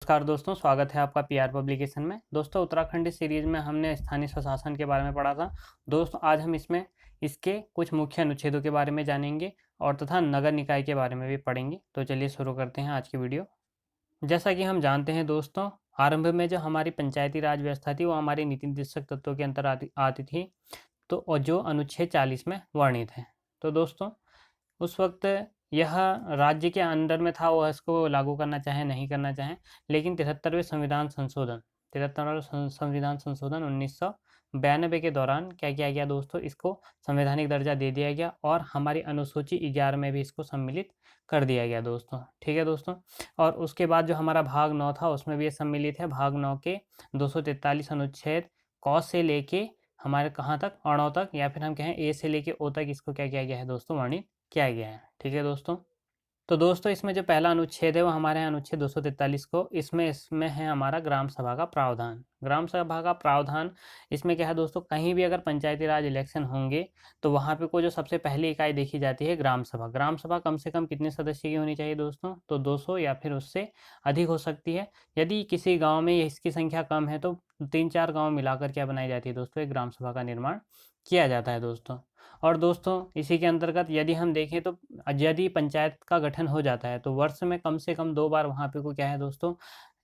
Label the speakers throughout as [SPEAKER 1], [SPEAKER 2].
[SPEAKER 1] नमस्कार दोस्तों, स्वागत है आपका पीआर पब्लिकेशन में। दोस्तों, उत्तराखंड सीरीज में हमने स्थानीय स्वशासन के बारे में पढ़ा था। दोस्तों, आज हम इसमें इसके कुछ मुख्य अनुच्छेदों के बारे में जानेंगे और तथा नगर निकाय के बारे में भी पढ़ेंगे। तो चलिए शुरू करते हैं आज की वीडियो। जैसा कि हम जानते हैं दोस्तों, आरंभ में जो हमारी पंचायती राज व्यवस्था थी वो हमारी नीति निर्देशक तत्वों के अंतर आती आती थी, तो और जो अनुच्छेद 40 में वर्णित है। तो दोस्तों, उस वक्त यह राज्य के अंडर में था, वह इसको लागू करना चाहे नहीं करना चाहें, लेकिन 73वें संविधान संशोधन 1992 के दौरान क्या किया गया दोस्तों, इसको संवैधानिक दर्जा दे दिया गया और हमारी अनुसूची 11 में भी इसको सम्मिलित कर दिया गया दोस्तों। ठीक है दोस्तों। और उसके बाद जो हमारा भाग 9 था उसमें भी ये सम्मिलित है। भाग 9 के 243 अनुच्छेद क से लेके हमारे कहाँ तक, अणों तक, या फिर हम कहें ए से लेके ओ तक, इसको क्या किया गया है दोस्तों, वर्णित किया गया है। ठीक है दोस्तों। तो दोस्तों, इसमें जो पहला अनुच्छेद है वो हमारे यहाँ अनुच्छेद 243 को, इसमें है हमारा ग्राम सभा का प्रावधान। ग्राम सभा का प्रावधान इसमें क्या है दोस्तों, कहीं भी अगर पंचायती राज इलेक्शन होंगे तो वहाँ पे को जो सबसे पहली इकाई देखी जाती है ग्राम सभा। ग्राम सभा कम से कम कितने सदस्य की होनी चाहिए दोस्तों, तो 200 या फिर उससे अधिक हो सकती है। यदि किसी गाँव में इसकी संख्या कम है तो 3-4 गाँव मिलाकर क्या बनाई जाती है दोस्तों, एक ग्राम सभा का निर्माण किया जाता है दोस्तों। और दोस्तों, इसी के अंतर्गत यदि हम देखें तो यदि पंचायत का गठन हो जाता है तो वर्ष में कम से कम 2 बार वहाँ पे को क्या है दोस्तों,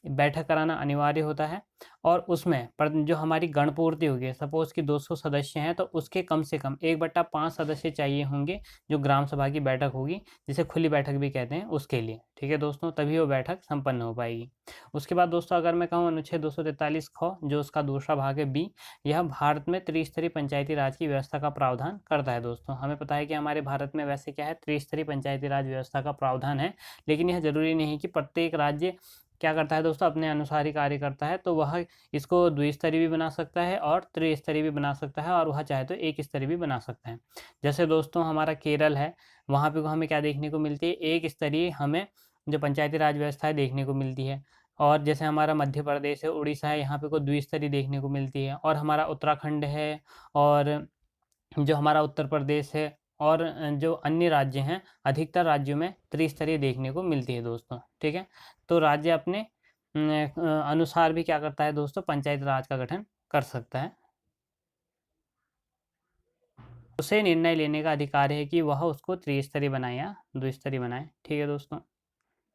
[SPEAKER 1] बैठक कराना अनिवार्य होता है। और उसमें पर जो हमारी गणपूर्ति होगी, सपोज़ कि 200 सदस्य हैं तो उसके कम से कम 1/5 सदस्य चाहिए होंगे, जो ग्राम सभा की बैठक होगी, जिसे खुली बैठक भी कहते हैं, उसके लिए। ठीक है दोस्तों, तभी वो बैठक संपन्न हो पाएगी। उसके बाद दोस्तों, अगर मैं कहूँ अनुच्छेद 243 ख, जो उसका दूसरा भाग है बी, यह भारत में त्रिस्तरीय पंचायती राज की व्यवस्था का प्रावधान करता है दोस्तों। हमें पता है कि हमारे भारत में वैसे क्या है, त्रिस्तरीय पंचायती राज व्यवस्था का प्रावधान है, लेकिन यह ज़रूरी नहीं है कि प्रत्येक राज्य क्या करता है दोस्तों, अपने अनुसार ही कार्य करता है। तो वह इसको द्विस्तरीय भी बना सकता है और त्रिस्तरीय भी बना सकता है, और वह चाहे तो एक स्तरीय भी बना सकता है। जैसे दोस्तों हमारा केरल है, वहाँ पे हमें क्या देखने को मिलती है, एक स्तरीय हमें जो पंचायती राज व्यवस्था है देखने को मिलती है। और जैसे हमारा मध्य प्रदेश है, उड़ीसा है, यहाँ पे को द्विस्तरीय देखने को मिलती है। और हमारा उत्तराखंड है, और जो हमारा उत्तर प्रदेश है, और जो अन्य राज्य हैं, अधिकतर राज्यों में त्रिस्तरीय देखने को मिलती है दोस्तों। ठीक है। तो राज्य अपने अनुसार भी क्या करता है दोस्तों, पंचायत राज का गठन कर सकता है। उसे निर्णय लेने का अधिकार है कि वह उसको त्रिस्तरीय बनाए या द्विस्तरीय बनाए। ठीक है दोस्तों।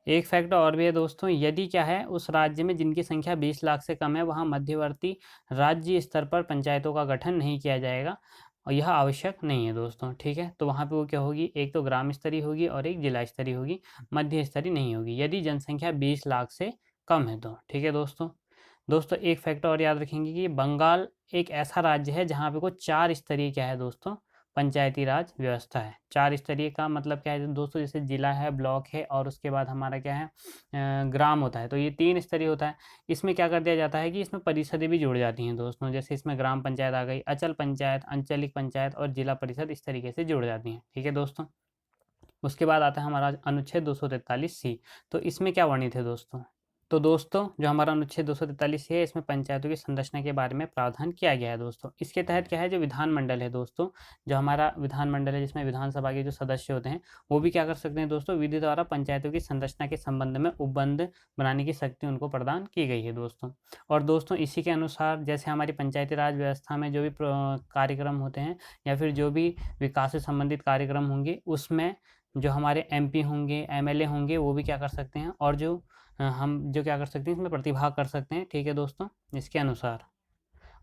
[SPEAKER 1] एक फैक्ट और भी है दोस्तों, यदि क्या है, उस राज्य में जिनकी संख्या 20 लाख से कम है, वहाँ मध्यवर्ती राज्य स्तर पर पंचायतों का गठन नहीं किया जाएगा, और यह आवश्यक नहीं है दोस्तों। ठीक है। तो वहाँ पे वो क्या होगी, एक तो ग्राम स्तरीय होगी और एक जिला स्तरीय होगी, मध्य स्तरीय नहीं होगी, यदि जनसंख्या 20 लाख से कम है तो। ठीक है दोस्तों। दोस्तों, एक फैक्ट और याद रखेंगे कि बंगाल एक ऐसा राज्य है जहाँ पे को 4 स्तरीय क्या है दोस्तों, पंचायती राज व्यवस्था है। 4 स्तरीय का मतलब क्या है दोस्तों, जैसे जिला है, ब्लॉक है, और उसके बाद हमारा क्या है, ग्राम होता है। तो ये 3 स्तरीय होता है। इसमें क्या कर दिया जाता है कि इसमें परिषदें भी जुड़ जाती हैं दोस्तों, जैसे इसमें ग्राम पंचायत आ गई, अचल पंचायत, अंचलिक पंचायत और जिला परिषद, इस तरीके से जुड़ जाती हैं। ठीक है दोस्तों। उसके बाद आता है हमारा अनुच्छेद 243C। तो इसमें क्या वर्णित है दोस्तों, तो दोस्तों जो हमारा अनुच्छेद 243 है, इसमें पंचायतों की संरचना के बारे में प्रावधान किया गया है दोस्तों। इसके तहत क्या है, जो विधानमंडल है दोस्तों, जो हमारा विधानमंडल है, जिसमें विधानसभा के जो सदस्य होते हैं, वो भी क्या कर सकते हैं दोस्तों, विधि द्वारा पंचायतों की संरचना के संबंध में उपबंध बनाने की शक्ति उनको प्रदान की गई है दोस्तों। और दोस्तों, इसी के अनुसार जैसे हमारी पंचायती राज व्यवस्था में जो भी कार्यक्रम होते हैं, या फिर जो भी विकास से संबंधित कार्यक्रम होंगे, उसमें जो हमारे एमपी होंगे, एमएलए होंगे, वो भी क्या कर सकते हैं, और जो हम जो क्या कर सकते हैं, इसमें प्रतिभाग कर सकते हैं। ठीक है दोस्तों, इसके अनुसार।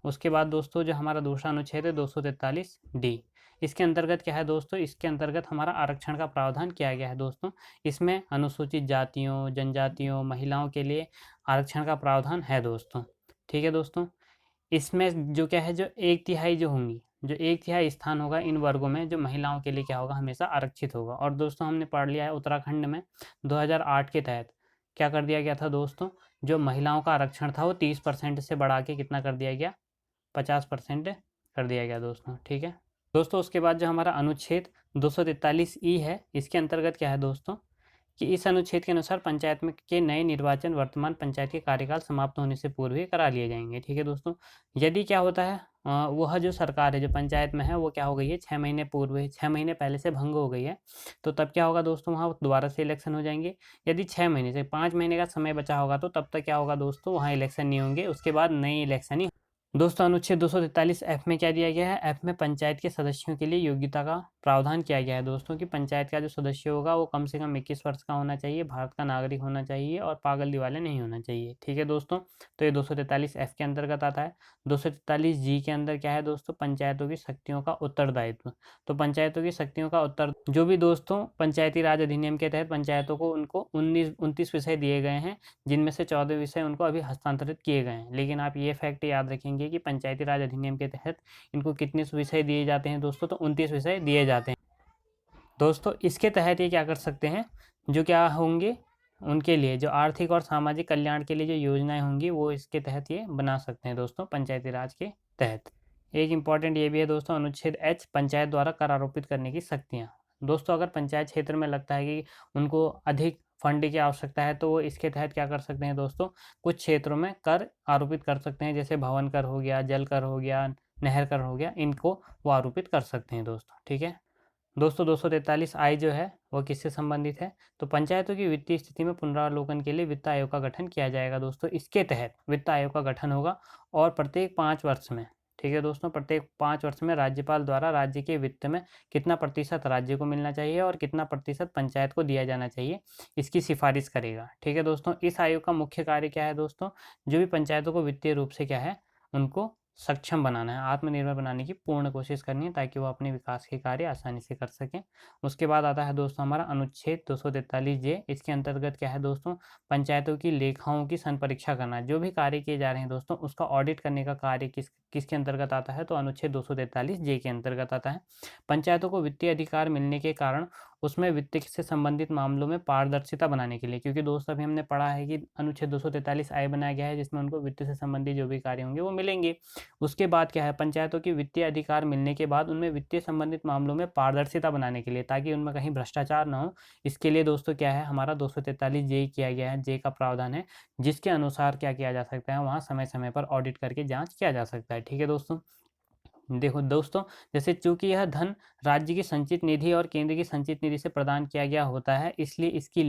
[SPEAKER 1] उसके बाद दोस्तों, जो हमारा दूसरा अनुच्छेद है 243D, इसके अंतर्गत क्या है दोस्तों, इसके अंतर्गत हमारा आरक्षण का प्रावधान किया गया है दोस्तों। इसमें अनुसूचित जातियों, जनजातियों, महिलाओं के लिए आरक्षण का प्रावधान है दोस्तों। ठीक है दोस्तों। इसमें जो क्या है, जो 1/3 जो होंगी, जो 1/3 स्थान होगा इन वर्गों में, जो महिलाओं के लिए क्या होगा, हमेशा आरक्षित होगा। और दोस्तों, हमने पढ़ लिया है उत्तराखंड में 2008 के तहत क्या कर दिया गया था दोस्तों, जो महिलाओं का आरक्षण था वो 30% से बढ़ा के कितना कर दिया गया, 50% कर दिया गया दोस्तों। ठीक है दोस्तों। उसके बाद जो हमारा अनुच्छेद 243E है, इसके अंतर्गत क्या है दोस्तों, कि इस अनुच्छेद के अनुसार पंचायत में के नए निर्वाचन वर्तमान पंचायत के कार्यकाल समाप्त होने से पूर्व ही करा लिए जाएंगे। ठीक है दोस्तों, यदि क्या होता है वह जो सरकार है जो पंचायत में है वो क्या हो गई है 6 महीने पूर्व है, 6 महीने पहले से भंग हो गई है, तो तब क्या होगा दोस्तों वहाँ दोबारा से इलेक्शन हो जाएंगे। यदि 6 महीने से 5 महीने का समय बचा होगा तो तब तक क्या होगा दोस्तों वहाँ इलेक्शन नहीं होंगे, उसके बाद नई इलेक्शन ही। दोस्तों अनुच्छेद 243 एफ में क्या दिया गया है, एफ में पंचायत के सदस्यों के लिए योग्यता का प्रावधान किया गया है दोस्तों कि पंचायत का जो सदस्य होगा वो कम से कम 21 वर्ष का होना चाहिए, भारत का नागरिक होना चाहिए और पागल दिवाले नहीं होना चाहिए। ठीक है दोस्तों, तो ये 243 एफ के अंतर्गत आता है। 243 जी के अंदर क्या है दोस्तों, पंचायतों की शक्तियों का उत्तरदायित्व। तो पंचायतों की शक्तियों का उत्तर जो भी दोस्तों पंचायती राज अधिनियम के तहत पंचायतों को उनको 29 विषय दिए गए हैं, जिनमें से 14 विषय उनको अभी हस्तांतरित किए गए हैं। लेकिन आप ये फैक्ट याद रखेंगे कि पंचायती राज अधिनियम के तहत इनको कितने विषय दिए जाते हैं दोस्तों, तो 29 विषय दिए जाते हैं दोस्तों। इसके तहत ये क्या कर सकते हैं, जो क्या होंगे उनके लिए जो आर्थिक और सामाजिक कल्याण के लिए जो योजनाएं होंगी वो इसके तहत ये बना सकते हैं दोस्तों पंचायती राज के तहत। एक इम्पॉर्टेंट ये भी है दोस्तों अनुच्छेद एच, पंचायत द्वारा कर आरोपित करने की शक्तियाँ। दोस्तों अगर पंचायत क्षेत्र में लगता है कि उनको अधिक फंड की आवश्यकता है तो वो इसके तहत क्या कर सकते हैं दोस्तों, कुछ क्षेत्रों में कर आरोपित कर सकते हैं, जैसे भवन कर हो गया, जल कर हो गया, नहर कर हो गया, इनको वो आरोपित कर सकते हैं दोस्तों। ठीक है दोस्तों, 243 आई जो है वो किससे संबंधित है, तो पंचायतों की वित्तीय स्थिति में पुनरावलोकन के लिए वित्त आयोग का गठन किया जाएगा दोस्तों। इसके तहत वित्त आयोग का गठन होगा और प्रत्येक 5 वर्ष में, ठीक है दोस्तों, प्रत्येक 5 वर्ष में राज्यपाल द्वारा राज्य के वित्त में कितना प्रतिशत राज्य को मिलना चाहिए और कितना प्रतिशत पंचायत को दिया जाना चाहिए, इसकी सिफारिश करेगा। ठीक है दोस्तों, इस आयोग का मुख्य कार्य क्या है दोस्तों, जो भी पंचायतों को वित्तीय रूप से क्या है उनको सक्षम बनाना है, आत्मनिर्भर बनाने की पूर्ण कोशिश करनी है ताकि वो अपने विकास के कार्य आसानी से कर सकें। उसके बाद आता है दोस्तों हमारा अनुच्छेद 243 जे, इसके अंतर्गत क्या है दोस्तों, पंचायतों की लेखाओं की संपरीक्षा करना, जो भी कार्य किए जा रहे हैं दोस्तों उसका ऑडिट करने का कार्य किसके अंतर्गत आता है, तो अनुच्छेद 243 जे के अंतर्गत आता है। पंचायतों को वित्तीय अधिकार मिलने के कारण उसमें वित्त से संबंधित मामलों में पारदर्शिता बनाने के लिए, क्योंकि दोस्तों अभी हमने पढ़ा है कि अनुच्छेद 243 आई बनाया गया है जिसमें उनको वित्त से संबंधित जो भी कार्य होंगे वो मिलेंगे। उसके बाद क्या है, पंचायतों की वित्तीय अधिकार मिलने के बाद उनमें वित्तीय संबंधित मामलों में पारदर्शिता बनाने के लिए, ताकि उनमें कहीं भ्रष्टाचार ना हो, इसके लिए दोस्तों क्या है हमारा 243 जे किया गया है, जे का प्रावधान है, जिसके अनुसार क्या किया जा सकता है वहाँ समय समय पर ऑडिट करके जाँच किया जा सकता है। ठीक है दोस्तों, देखो दोस्तों, जैसे चूंकि यह धन राज्य की संचित निधि और केंद्र की संचित निधि से प्रदान किया गया होता है, इसलिए इसकी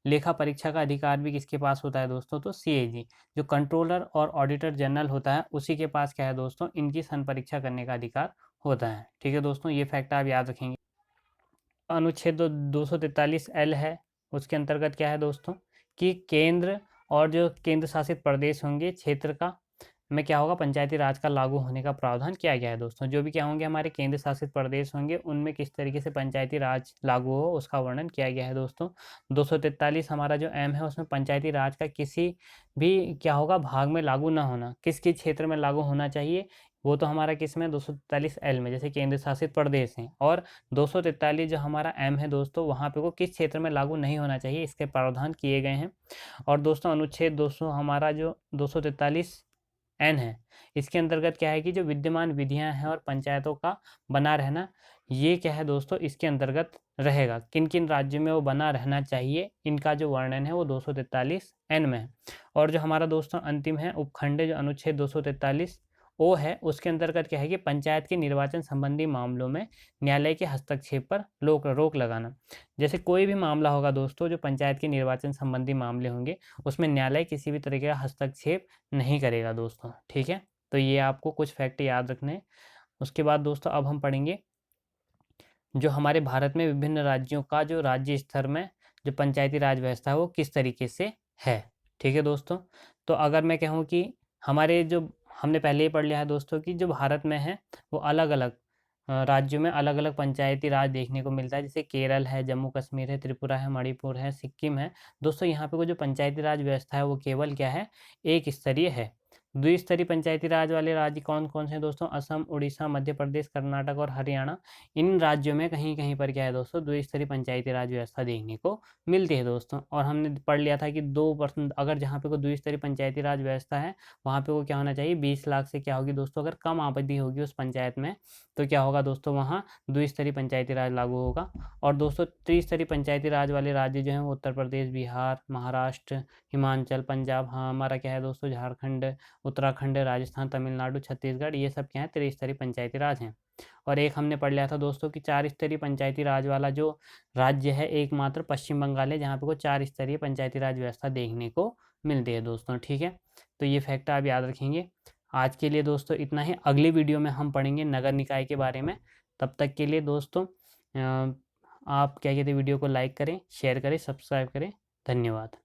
[SPEAKER 1] लेखा परीक्षा का अधिकार भी किसके पास होता है दोस्तों, तो सीएजी जो कंट्रोलर और ऑडिटर जनरल होता है उसी के पास क्या है दोस्तों, इनकी संपरीक्षा करने का अधिकार होता है। ठीक है दोस्तों, ये फैक्ट आप याद रखेंगे। अनुच्छेद 243 एल है, उसके अंतर्गत क्या है दोस्तों कि केंद्र और जो केंद्र शासित प्रदेश होंगे क्षेत्र का में क्या होगा, पंचायती राज का लागू होने का प्रावधान किया गया है दोस्तों। जो भी क्या होंगे हमारे केंद्र शासित प्रदेश होंगे उनमें किस तरीके से पंचायती राज लागू हो उसका वर्णन किया गया है दोस्तों। 243 हमारा जो एम है उसमें पंचायती राज का किसी भी क्या होगा भाग में लागू ना होना, किस किस क्षेत्र में लागू होना चाहिए, वो तो हमारा किस में 243 एल में, जैसे केंद्र शासित प्रदेश हैं, और 243 जो हमारा एम है दोस्तों वहाँ पे वो किस क्षेत्र में लागू नहीं होना चाहिए इसके प्रावधान किए गए हैं। और दोस्तों अनुच्छेद 200 हमारा जो 243 एन है, इसके अंतर्गत क्या है कि जो विद्यमान विधियां हैं और पंचायतों का बना रहना, ये क्या है दोस्तों इसके अंतर्गत रहेगा, किन किन राज्यों में वो बना रहना चाहिए, इनका जो वर्णन है वो 243 एन में है। और जो हमारा दोस्तों अंतिम है उपखंड जो अनुच्छेद 243 ओ है, उसके अंतर्गत क्या है कि पंचायत के निर्वाचन संबंधी मामलों में न्यायालय के हस्तक्षेप पर रोक लगाना। जैसे कोई भी मामला होगा दोस्तों जो पंचायत के निर्वाचन संबंधी मामले होंगे उसमें न्यायालय किसी भी तरीके का हस्तक्षेप नहीं करेगा दोस्तों। ठीक है, तो ये आपको कुछ फैक्ट याद रखने हैं। उसके बाद दोस्तों अब हम पढ़ेंगे जो हमारे भारत में विभिन्न राज्यों का जो राज्य स्तर में जो पंचायती राज व्यवस्था है वो किस तरीके से है। ठीक है दोस्तों, तो अगर मैं कहूँ कि हमारे जो हमने पहले ही पढ़ लिया है दोस्तों कि जो भारत में है वो अलग अलग राज्यों में अलग अलग पंचायती राज देखने को मिलता है, जैसे केरल है, जम्मू कश्मीर है, त्रिपुरा है, मणिपुर है, सिक्किम है। दोस्तों यहाँ पे वो जो पंचायती राज व्यवस्था है वो केवल क्या है एक स्तरीय है। द्विस्तरीय पंचायती राज वाले राज्य कौन कौन से हैं दोस्तों? असम, उड़ीसा, मध्य प्रदेश, कर्नाटक और हरियाणा। इन राज्यों में कहीं कहीं पर क्या है दोस्तों, द्विस्तरीय पंचायती राज व्यवस्था देखने को मिलती है दोस्तों। और हमने पढ़ लिया था कि 2% अगर जहाँ पे कोई द्विस्तरीय पंचायती राज व्यवस्था है वहाँ पे वो क्या होना चाहिए, 20 लाख से क्या होगी दोस्तों, अगर कम आबादी होगी उस पंचायत में तो क्या होगा दोस्तों, वहाँ द्विस्तरीय पंचायती राज लागू होगा। और दोस्तों त्रिस्तरीय पंचायती राज वाले राज्य जो हैं वो उत्तर प्रदेश, बिहार, महाराष्ट्र, हिमाचल, पंजाब, हाँ हमारा क्या है दोस्तों, झारखंड, उत्तराखंड, राजस्थान, तमिलनाडु, छत्तीसगढ़, ये सब क्या है, त्रिस्तरीय पंचायती राज हैं। और एक हमने पढ़ लिया था दोस्तों कि 4 स्तरीय पंचायती राज वाला जो राज्य है एकमात्र पश्चिम बंगाल है, जहाँ पे को 4 स्तरीय पंचायती राज व्यवस्था देखने को मिलती है दोस्तों। ठीक है, तो ये फैक्ट आप याद रखेंगे। आज के लिए दोस्तों इतना ही। अगली वीडियो में हम पढ़ेंगे नगर निकाय के बारे में। तब तक के लिए दोस्तों आप क्या कहते हैं, वीडियो को लाइक करें, शेयर करें, सब्सक्राइब करें। धन्यवाद।